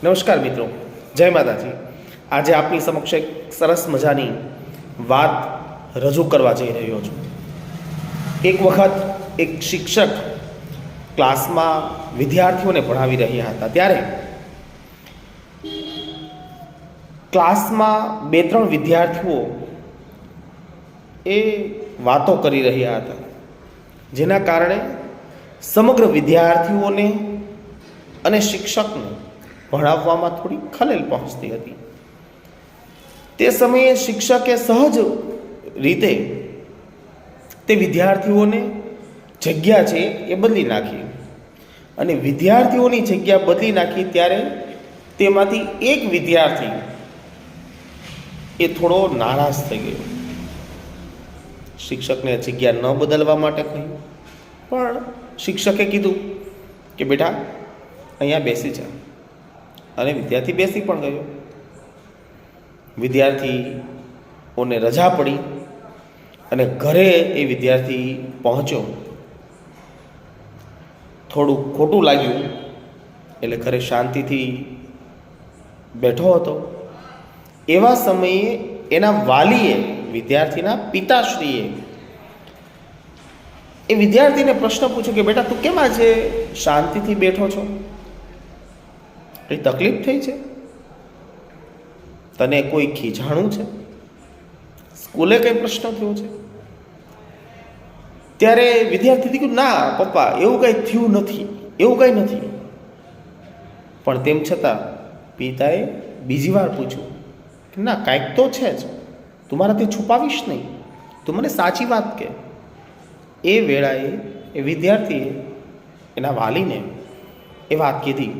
નમસ્કાર મિત્રો, જય માતાજી. આજે આપની સમક્ષ એક સરસ મજાની વાત રજૂ કરવા જઈ રહ્યો છું. એક વખત એક શિક્ષક ક્લાસમાં વિદ્યાર્થીઓને ભણાવી રહ્યા હતા. ત્યારે ક્લાસમાં 2-3 વિદ્યાર્થીઓ એ વાતો કરી રહ્યા હતા, જેના કારણે સમગ્ર વિદ્યાર્થીઓને અને શિક્ષકને ભણાવવામાં થોડી ખલેલ પહોંચતી હતી. તે સમયે શિક્ષકે સહજ રીતે તે વિદ્યાર્થીઓને જગ્યા છે એ બદલી નાખી અને વિદ્યાર્થીઓની જગ્યા બદલી નાખી. ત્યારે તેમાંથી એક વિદ્યાર્થી એ થોડો નારાજ થઈ ગયો. શિક્ષકને જગ્યા ન બદલવા માટે કહ્યું, પણ શિક્ષકે કીધું કે બેટા અહીંયા બેસી જા, અને વિદ્યાર્થી બેસી પણ ગયો. વિદ્યાર્થીઓને રજા પડી અને ઘરે એ વિદ્યાર્થી પહોંચ્યો. થોડું ખોટું લાગ્યું એટલે ઘરે શાંતિથી બેઠો હતો. એવા સમયે એના વાલીએ, વિદ્યાર્થીના પિતાશ્રીએ એ વિદ્યાર્થીને પ્રશ્ન પૂછ્યો કે બેટા તું કેમ આજે શાંતિથી બેઠો છો? કઈ તકલીફ થઈ છે? તને કોઈ ખીજાણું છે? સ્કૂલે કઈ પ્રશ્ન થયો છે? ત્યારે વિદ્યાર્થી કીધું, ના પપ્પા, એવું કંઈ થયું નથી, એવું કંઈ નથી. પણ તેમ છતાં પિતાએ બીજી વાર પૂછ્યું કે ના, કાંઈક તો છે જ, તું મારાથી છુપાવીશ નહીં, તું મને સાચી વાત કહે. એ વેળાએ એ વિદ્યાર્થીએ એના વાલીને એ વાત કીધી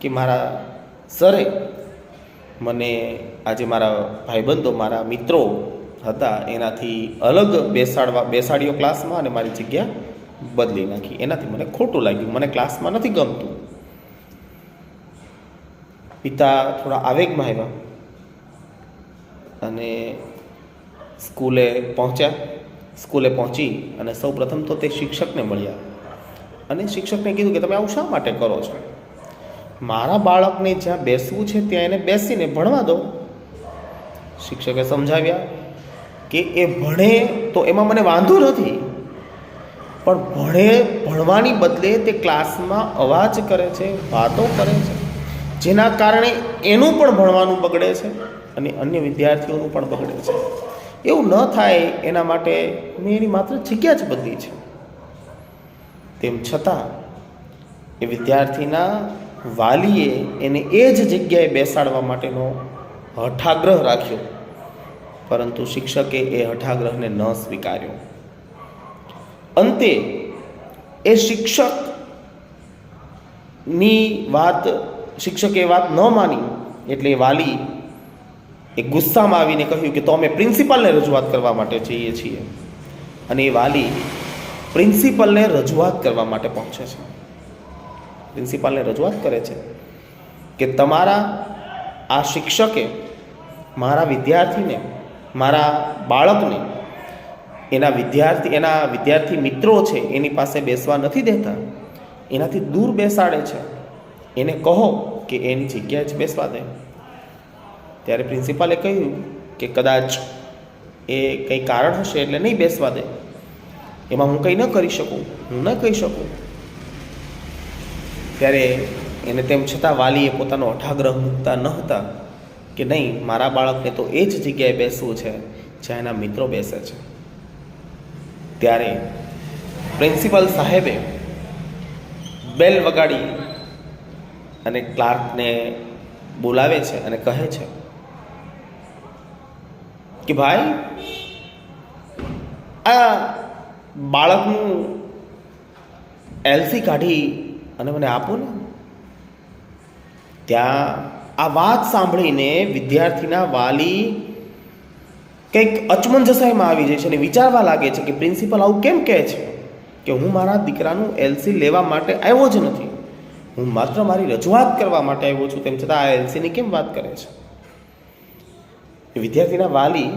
કે મારા સરે મને આજે મારા ભાઈબંધો, મારા મિત્રો હતા એનાથી અલગ બેસાડ્યો ક્લાસમાં અને મારી જગ્યા બદલી નાખી. એનાથી મને ખોટું લાગ્યું, મને ક્લાસમાં નથી ગમતું. પિતા થોડા આવેગમાં આવ્યા અને સ્કૂલે પહોંચ્યા. સ્કૂલે પહોંચી અને સૌ પ્રથમ તો તે શિક્ષકને મળ્યા અને શિક્ષકને કીધું કે તમે આવું શા માટે કરો છો? મારા બાળકને જ્યાં બેસવું છે ત્યાં એને બેસીને ભણવા દો. શિક્ષકે સમજાવ્યા કે એ ભણે તો એમાં મને વાંધો નથી, પણ ભણવાની બદલે તે ક્લાસમાં અવાજ કરે છે, વાતો કરે છે, જેના કારણે એનું પણ ભણવાનું બગડે છે અને અન્ય વિદ્યાર્થીઓનું પણ બગડે છે. એવું ન થાય એના માટે મેં એની માત્ર જગ્યા જ બદલી છે. તેમ છતાં એ વિદ્યાર્થીના વાલીએ એને એ જ જગ્યાએ બેસાડવા માટેનો હઠાગ્રહ રાખ્યો, પરંતુ શિક્ષકે એ હઠાગ્રહને ન સ્વીકાર્યો. અંતે એ શિક્ષકે વાત ન માની એટલે વાલી એ ગુસ્સામાં આવીને કહ્યું કે તો અમે પ્રિન્સિપાલને રજૂઆત કરવા માટે જઈએ છીએ. અને એ વાલી પ્રિન્સિપલને રજૂઆત કરવા માટે પહોંચે છે. પ્રિન્સિપાલને રજૂઆત કરે છે કે તમારા આ શિક્ષકે મારા વિદ્યાર્થીને, મારા બાળકને એના વિદ્યાર્થી મિત્રો છે એની પાસે બેસવા નથી દેતા, એનાથી દૂર બેસાડે છે. એને કહો કે એની જગ્યાએ જ બેસવા દે. ત્યારે પ્રિન્સિપાલે કહ્યું કે કદાચ એ કંઈ કારણ હશે એટલે નહીં બેસવા દે, એમાં હું કંઈ ન કરી શકું, હું ન કહી શકું. ત્યારે એને તેમ છતાં વાલીએ પોતાનો હઠાગ્રહ મૂકતા ન હતા કે નહીં, મારા બાળકને તો એ જ જગ્યાએ બેસવું છે જ્યાં એના મિત્રો બેસે છે. ત્યારે પ્રિન્સિપલ સાહેબે બેલ વગાડી અને ક્લાર્કને બોલાવે છે અને કહે છે કે ભાઈ, આ બાળકનું એલસી કાઢી અને મને આપો ને. ત્યાં આ વાત સાંભળીને વિદ્યાર્થીના વાલી કંઈક અચમંજસાઈમાં આવી જાય છે અને વિચારવા લાગે છે કે પ્રિન્સિપલ આવું કેમ કહે છે કે હું મારા દીકરાનું એલસી લેવા માટે આવ્યો જ નથી, હું માત્ર મારી રજૂઆત કરવા માટે આવ્યો છું, તેમ છતાં આ એલસીની કેમ વાત કરે છે? વિદ્યાર્થીના વાલી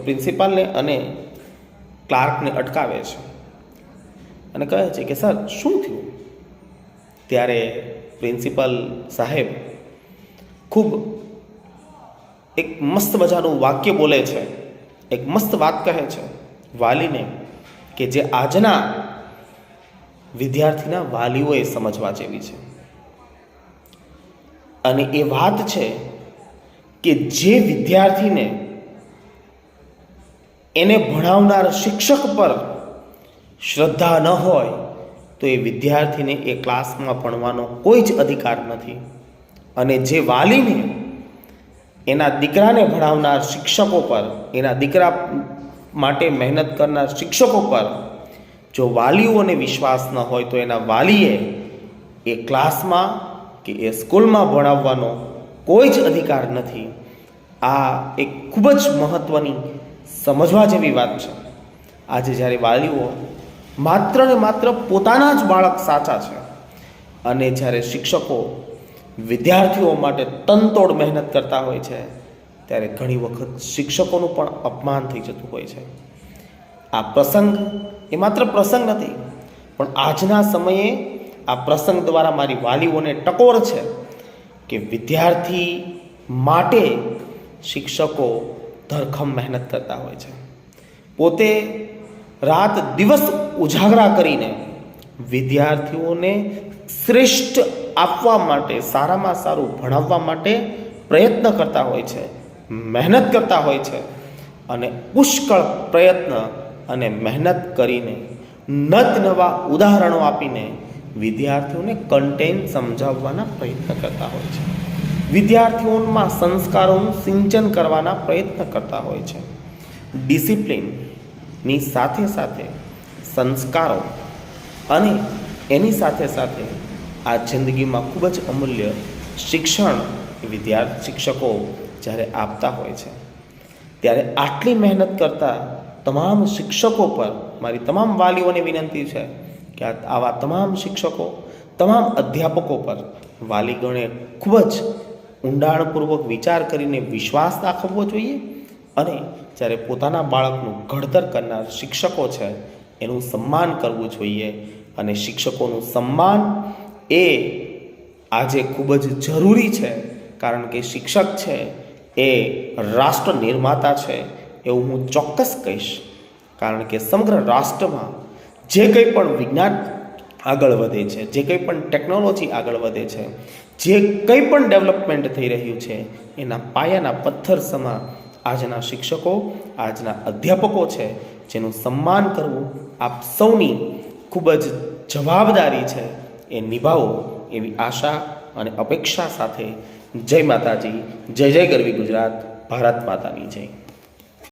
પ્રિન્સિપાલને અને ક્લાર્કને અટકાવે છે અને કહે છે કે સર શું થયું? ત્યારે પ્રિન્સિપલ સાહેબ ખૂબ એક મસ્ત મજાનું વાક્ય બોલે છે, એક મસ્ત વાત કહે છે વાલીને, કે જે આજના વિદ્યાર્થીના વાલીઓએ સમજવા જેવી છે. અને એ વાત છે કે જે વિદ્યાર્થીને એને ભણાવનાર શિક્ષક પર શ્રદ્ધા ન હોય તો એ વિદ્યાર્થીને એ ક્લાસમાં ભણવાનો કોઈ જ અધિકાર નથી. અને જે વાલીને એના દીકરાને ભણાવનાર શિક્ષકો પર, એના દીકરા માટે મહેનત કરનાર શિક્ષકો પર જો વાલીઓને વિશ્વાસ ન હોય તો એના વાલીએ એ ક્લાસમાં કે એ સ્કૂલમાં ભણાવવાનો કોઈ જ અધિકાર નથી. આ એક ખૂબ જ મહત્ત્વની સમજવા જેવી વાત છે. આજે જ્યારે વાલીઓ માત્ર ને માત્ર પોતાના જ બાળક સાચા છે અને જ્યારે શિક્ષકો વિદ્યાર્થીઓ માટે તનતોડ મહેનત કરતા હોય છે, ત્યારે ઘણી વખત શિક્ષકોનું પણ અપમાન થઈ જતું હોય છે. આ પ્રસંગ એ માત્ર પ્રસંગ નથી, પણ આજના સમયે આ પ્રસંગ દ્વારા મારી વાલીઓને ટકોર છે કે વિદ્યાર્થી માટે શિક્ષકો ધરખમ મહેનત કરતા હોય છે. પોતે રાત દિવસ ઉજાગરા કરીને વિદ્યાર્થીઓને શ્રેષ્ઠ આપવા માટે, સારામાં સારું ભણાવવા માટે પ્રયત્ન કરતા હોય છે, મહેનત કરતા હોય છે. અને પુષ્કળ પ્રયત્ન અને મહેનત કરીને નત નવા ઉદાહરણો આપીને વિદ્યાર્થીઓને કન્ટેન્ટ સમજાવવાના પ્રયત્ન કરતા હોય છે. વિદ્યાર્થીઓમાં સંસ્કારોનું સિંચન કરવાના પ્રયત્ન કરતા હોય છે. ડિસિપ્લિનની સાથે સાથે સંસ્કારો અને એની સાથે સાથે આ જિંદગીમાં ખૂબ જ અમૂલ્ય શિક્ષણ શિક્ષકો જ્યારે આપતા હોય છે, ત્યારે આટલી મહેનત કરતા તમામ શિક્ષકો પર મારી તમામ વાલીઓને વિનંતી છે કે આવા તમામ શિક્ષકો, તમામ અધ્યાપકો પર વાલીગણે ખૂબ જ ઊંડાણપૂર્વક વિચાર કરીને વિશ્વાસ દાખવવો જોઈએ. અને જ્યારે પોતાના બાળકનું ઘડતર કરનાર શિક્ષકો છે એનું સન્માન કરવું જોઈએ. અને શિક્ષકોનું સન્માન એ આજે ખૂબ જ જરૂરી છે, કારણ કે શિક્ષક છે એ રાષ્ટ્ર નિર્માતા છે એવું હું ચોક્કસ કહીશ. કારણ કે સમગ્ર રાષ્ટ્રમાં જે કંઈ પણ વિજ્ઞાન આગળ વધે છે, જે કંઈ પણ ટેકનોલોજી આગળ વધે છે, જે કંઈ પણ ડેવલપમેન્ટ થઈ રહ્યું છે, એના પાયાના પથ્થર સમા આજના શિક્ષકો, આજના અધ્યાપકો છે, જેનું સન્માન કરવું આપ સૌની ખૂબ જ જવાબદારી છે. એ નિભાવો એવી આશા અને અપેક્ષા સાથે જય માતાજી, જય જય ગરવી ગુજરાત, ભારત માતાની જય.